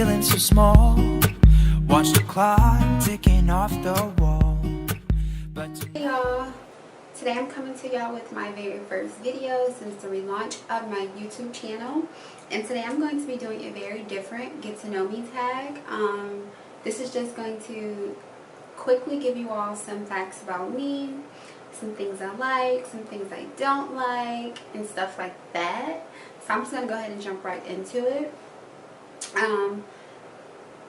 feeling so small. Watch the clock ticking off the wall. Hey y'all, today I'm coming to y'all with my very first video since the relaunch of my YouTube channel, and today I'm going to be doing a very different get to know me tag. This is just going to quickly give you all some facts about me, some things I like, some things I don't like, and stuff like that. So I'm just going to go ahead and jump right into it.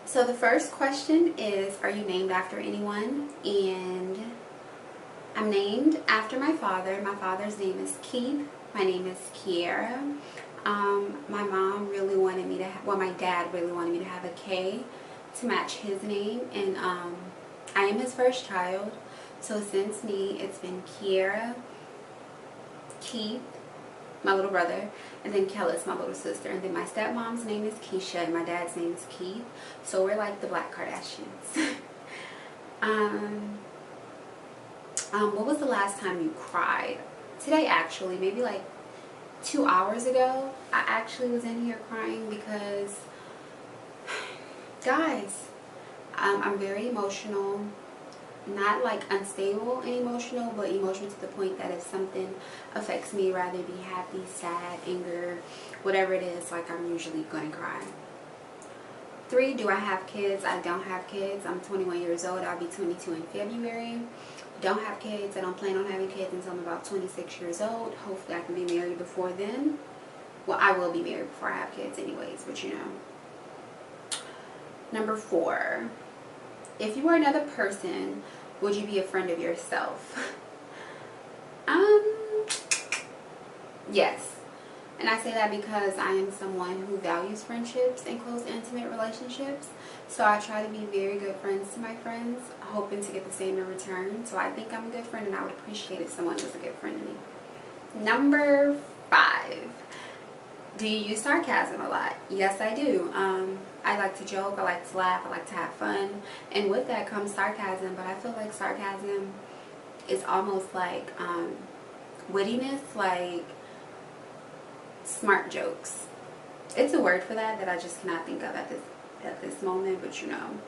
So the first question is, are you named after anyone? And I'm named after my father. My father's name is Keith. My name is Kierra. My mom really wanted me to my dad really wanted me to have a K to match his name, and I am his first child. So since me, it's been Kierra, Keith, my little brother, and then Kellis, my little sister. And then my stepmom's name is Keisha, and my dad's name is Keith. So we're like the Black Kardashians. What was the last time you cried? Today, actually, maybe like 2 hours ago, I actually was in here crying because, guys, I'm very emotional. Not like unstable and emotional, but emotional to the point that if something affects me, rather be happy, sad, anger, whatever it is, like I'm usually going to cry. 3, do I have kids? I don't have kids. I'm 21 years old. I'll be 22 in February. Don't have kids. I don't plan on having kids until I'm about 26 years old. Hopefully I can be married before then. Well, I will be married before I have kids anyways, but you know. Number 4. If you were another person, would you be a friend of yourself? Yes. And I say that because I am someone who values friendships and close, intimate relationships. So I try to be very good friends to my friends, hoping to get the same in return. So I think I'm a good friend, and I would appreciate if someone was a good friend to me. Number 5. Do you use sarcasm a lot? Yes, I do. I like to joke, I like to laugh, I like to have fun. And with that comes sarcasm, but I feel like sarcasm is almost like wittiness, like smart jokes. It's a word for that I just cannot think of at this moment, but you know,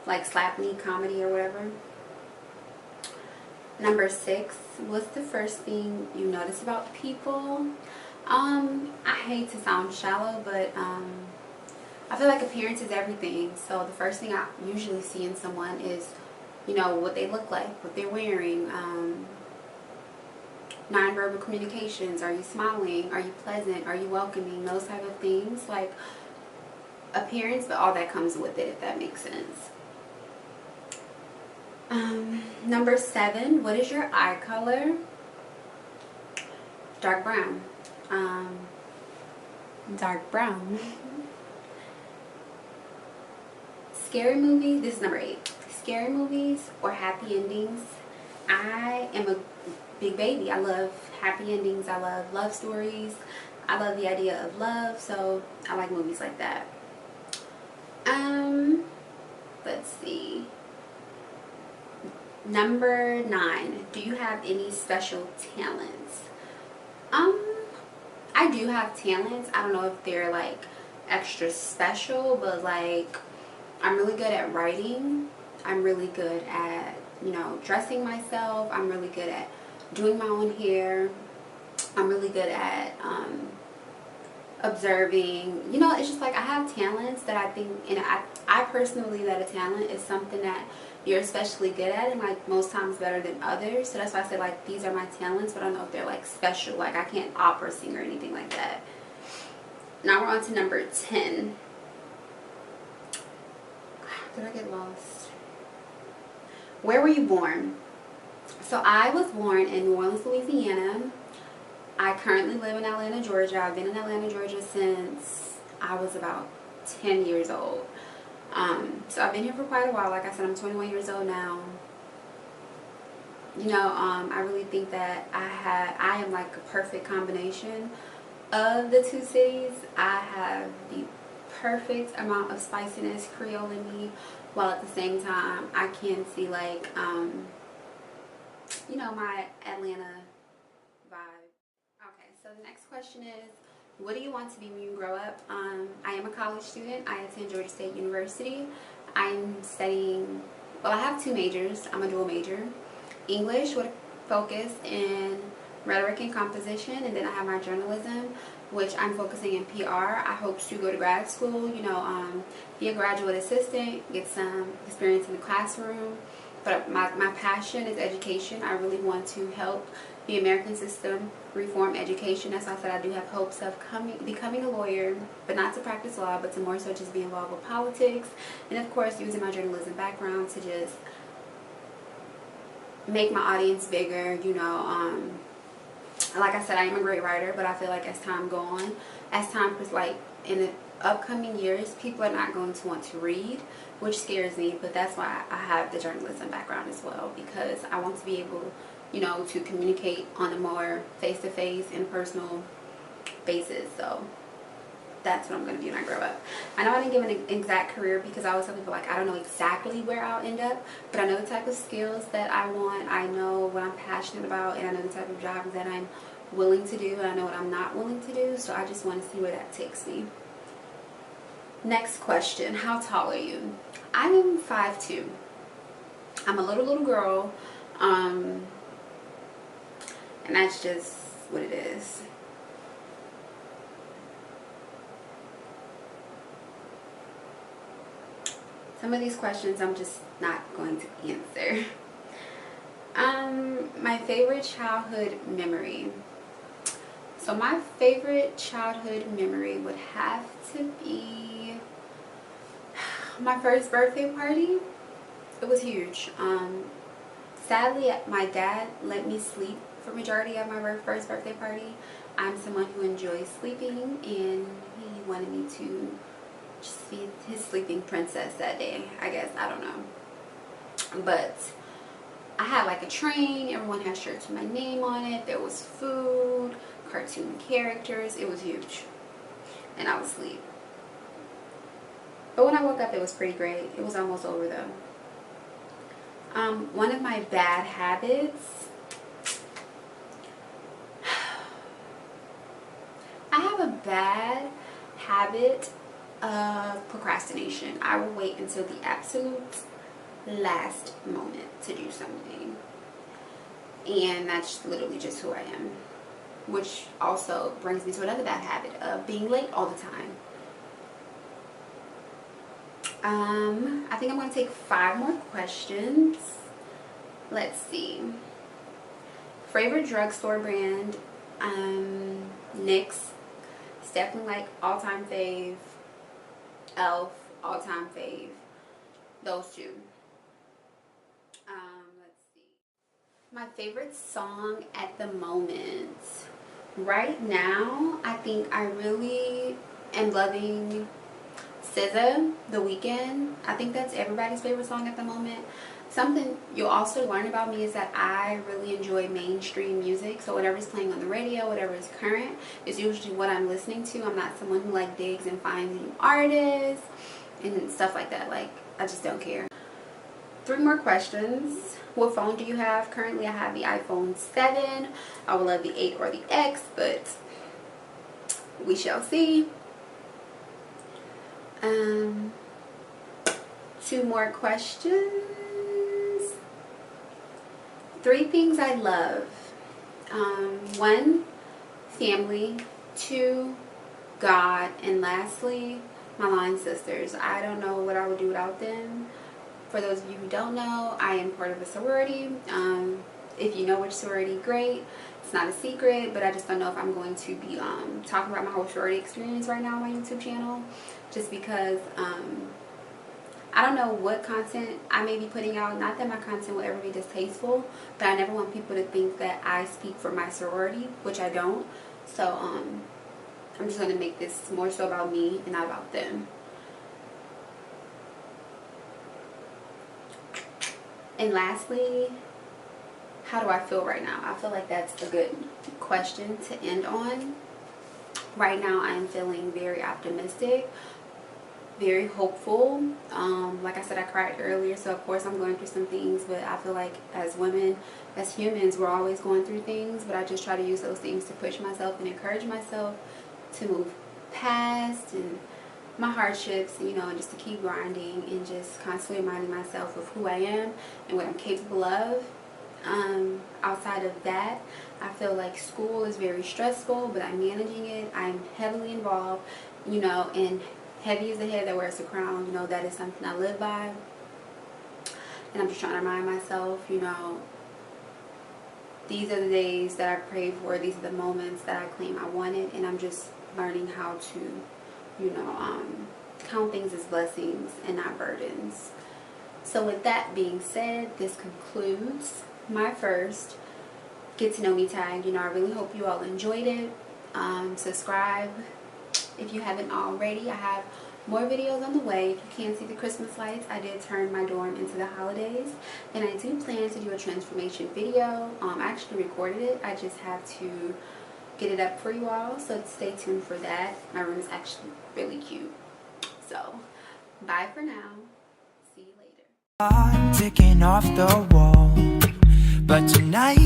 like slap me comedy or whatever. Number 6, what's the first thing you notice about people? I hate to sound shallow, but I feel like appearance is everything. So the first thing I usually see in someone is, you know, what they look like, what they're wearing, nonverbal communications. Are you smiling? Are you pleasant? Are you welcoming? Those type of things, like appearance, but all that comes with it, if that makes sense. Number 7, what is your eye color? Dark brown. Dark brown. Scary movies. This is number 8. Scary movies or happy endings. I am a big baby. I love happy endings. I love love stories. I love the idea of love. So I like movies like that. Let's see. Number 9. Do you have any special talents? I do have talents. I don't know if they're like extra special, but like I'm really good at writing. I'm really good at, you know, dressing myself. I'm really good at doing my own hair. I'm really good at observing. You know, it's just like I have talents that I think, and I personally believe that a talent is something that you're especially good at, and like most times better than others. So that's why I say like these are my talents, but I don't know if they're like special. Like I can't opera sing or anything like that. Now we're on to number 10. Did I get lost? Where were you born? So I was born in New Orleans, Louisiana. I currently live in Atlanta, Georgia. I've been in Atlanta, Georgia since I was about 10 years old. So I've been here for quite a while. Like I said, I'm 21 years old now. You know, I really think that I am like a perfect combination of the two cities. I have the perfect amount of spiciness, Creole in me, while at the same time I can see like you know, my Atlanta vibe. Okay, so the next question is, What do you want to be when you grow up? I am a college student. I attend Georgia State University. I'm studying, well, I have two majors. I'm a dual major. English with a focus in rhetoric and composition, and then I have my journalism, which I'm focusing in PR. I hope to go to grad school, be a graduate assistant, get some experience in the classroom. But my passion is education. I really want to help the American system reform education. As I said, I do have hopes of becoming a lawyer, but not to practice law, but to more so just be involved with politics. And of course, using my journalism background to just make my audience bigger, like I said, I am a great writer, but I feel like as time goes on, like in the upcoming years, people are not going to want to read, which scares me, but that's why I have the journalism background as well, because I want to be able, to communicate on a more face-to-face and personal basis. So that's what I'm going to do when I grow up. I know I didn't give an exact career because I always tell people, like, I don't know exactly where I'll end up, but I know the type of skills that I want. I know what I'm passionate about, and I know the type of jobs that I'm willing to do, and I know what I'm not willing to do. So I just want to see where that takes me. Next question. How tall are you? I am 5'2". I'm a little girl. And that's just what it is. Some of these questions I'm just not going to answer. My favorite childhood memory. So my favorite childhood memory would have to be my first birthday party. It was huge. Sadly, my dad let me sleep for majority of my first birthday party. I'm someone who enjoys sleeping, and he wanted me to just be his sleeping princess that day, I guess. I don't know. But I had like a train. Everyone had shirts with my name on it. There was food, cartoon characters. It was huge. And I was asleep. But when I woke up, it was pretty great. It was almost over though. One of my bad habits, I have a bad habit of procrastination. I will wait until the absolute last moment to do something. And that's literally just who I am. Which also brings me to another bad habit of being late all the time. I think I'm going to take 5 more questions. Let's see. Favorite drugstore brand? NYX. It's definitely like all-time fave. Elf, all-time fave. Those two. Let's see. My favorite song at the moment. Right now, I think I really am loving SZA, The Weeknd. I think that's everybody's favorite song at the moment. Something you'll also learn about me is that I really enjoy mainstream music. So whatever's playing on the radio, whatever is current, is usually what I'm listening to. I'm not someone who like digs and finds new artists and stuff like that. Like, I just don't care. 3 more questions. What phone do you have? Currently I have the iPhone 7. I would love the 8 or the X, but we shall see. 2 more questions. 3 things I love. 1, family. 2, God. And lastly, my line sisters. I don't know what I would do without them. For those of you who don't know, I am part of a sorority. If you know which sorority, great. It's not a secret, but I just don't know if I'm going to be talking about my whole sorority experience right now on my YouTube channel. Just because I don't know what content I may be putting out. Not that my content will ever be distasteful, but I never want people to think that I speak for my sorority, which I don't. So I'm just going to make this more so about me and not about them. And lastly, how do I feel right now? I feel like that's a good question to end on. Right now, I'm feeling very optimistic, very hopeful. Like I said, I cried earlier, so of course I'm going through some things, but I feel like as women, as humans, we're always going through things, but I just try to use those things to push myself and encourage myself to move past and my hardships, you know, and just to keep grinding and just constantly reminding myself of who I am and what I'm capable of. Outside of that, I feel like school is very stressful, but I'm managing it. I'm heavily involved, you know, and heavy is the head that wears the crown. You know, that is something I live by. And I'm just trying to remind myself, you know, these are the days that I prayed for. These are the moments that I claim I wanted. And I'm just learning how to, you know, count things as blessings and not burdens. So with that being said, this concludes my first get to know me tag. You know, I really hope you all enjoyed it. Subscribe if you haven't already. I have more videos on the way. If you can't see the Christmas lights, I did turn my dorm into the holidays, and I do plan to do a transformation video. I actually recorded it. I just have to get it up for you all, so stay tuned for that. My room is actually really cute. So bye for now. See you later. Ticking off the wall, but tonight